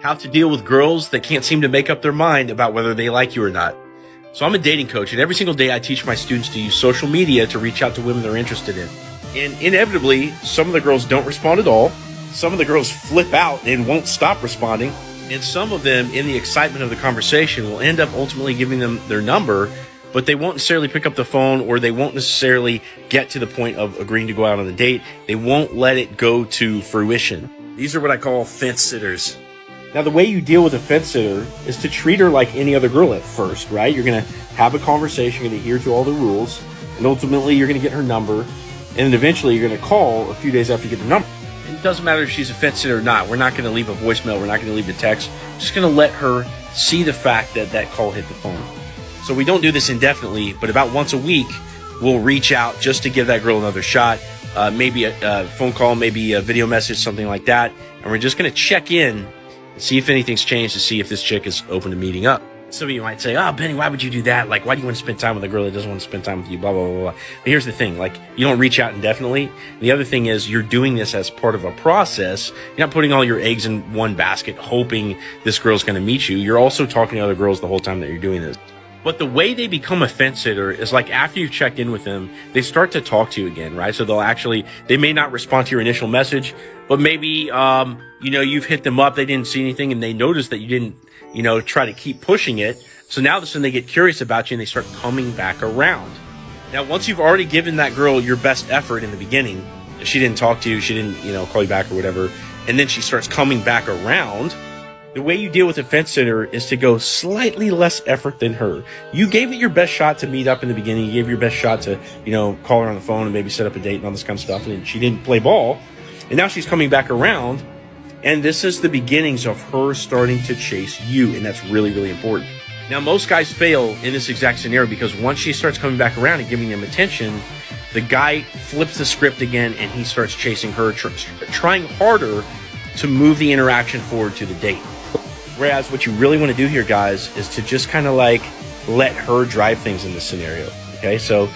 How to deal with girls that can't seem to make up their mind about whether they like you or not. So I'm a dating coach, and every single day I teach my students to use social media to reach out to women they're interested in. And inevitably, some of the girls don't respond at all. Some of the girls flip out and won't stop responding. And some of them, in the excitement of the conversation, will end up ultimately giving them their number, but they won't necessarily pick up the phone, or they won't necessarily get to the point of agreeing to go out on a date. They won't let it go to fruition. These are what I call fence sitters. Now, the way you deal with a fence sitter is to treat her like any other girl at first, right? You're going to have a conversation, you're going to adhere to all the rules, and ultimately you're going to get her number, and then eventually you're going to call a few days after you get the number. It doesn't matter if she's a fence sitter or not. We're not going to leave a voicemail. We're not going to leave a text. We're just going to let her see the fact that that call hit the phone. So we don't do this indefinitely, but about once a week, we'll reach out just to give that girl another shot. Maybe a phone call, maybe a video message, something like that. And we're just going to check in and see if anything's changed, to see if this chick is open to meeting up. Some of you might say, oh, Benny, why would you do that? Like, why do you want to spend time with a girl that doesn't want to spend time with you? Blah, blah, blah, blah. But here's the thing. Like, you don't reach out indefinitely. The other thing is you're doing this as part of a process. You're not putting all your eggs in one basket hoping this girl's going to meet you. You're also talking to other girls the whole time that you're doing this. But the way they become a fence sitter is like after you've checked in with them, they start to talk to you again, right? So they may not respond to your initial message, but maybe, you've hit them up, they didn't see anything, and they noticed that you didn't, try to keep pushing it. So now all of a sudden they get curious about you and they start coming back around. Now, once you've already given that girl your best effort in the beginning, if she didn't talk to you, she didn't, call you back or whatever, and then she starts coming back around, the way you deal with a fence sitter is to go slightly less effort than her. You gave it your best shot to meet up in the beginning. You gave your best shot to, call her on the phone and maybe set up a date and all this kind of stuff. And she didn't play ball. And now she's coming back around. And this is the beginnings of her starting to chase you. And that's really, really important. Now, most guys fail in this exact scenario because once she starts coming back around and giving them attention, the guy flips the script again and he starts chasing her, trying harder to move the interaction forward to the date. Whereas what you really want to do here, guys, is to just kind of like let her drive things in this scenario. Okay, so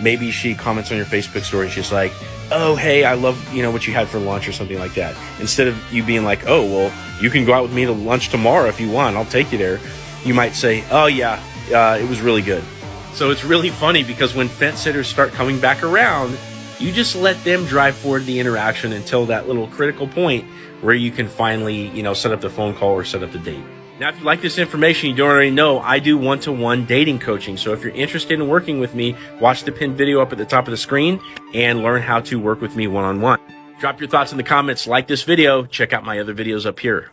maybe she comments on your Facebook story and she's like, oh, hey, I love, what you had for lunch or something like that. Instead of you being like, oh, well, you can go out with me to lunch tomorrow if you want. I'll take you there. You might say, oh, yeah, it was really good. So it's really funny because when fence sitters start coming back around, you just let them drive forward the interaction until that little critical point where you can finally, set up the phone call or set up the date. Now, if you like this information, you don't already know, I do one-to-one dating coaching. So if you're interested in working with me, watch the pinned video up at the top of the screen and learn how to work with me one-on-one. Drop your thoughts in the comments, like this video, check out my other videos up here.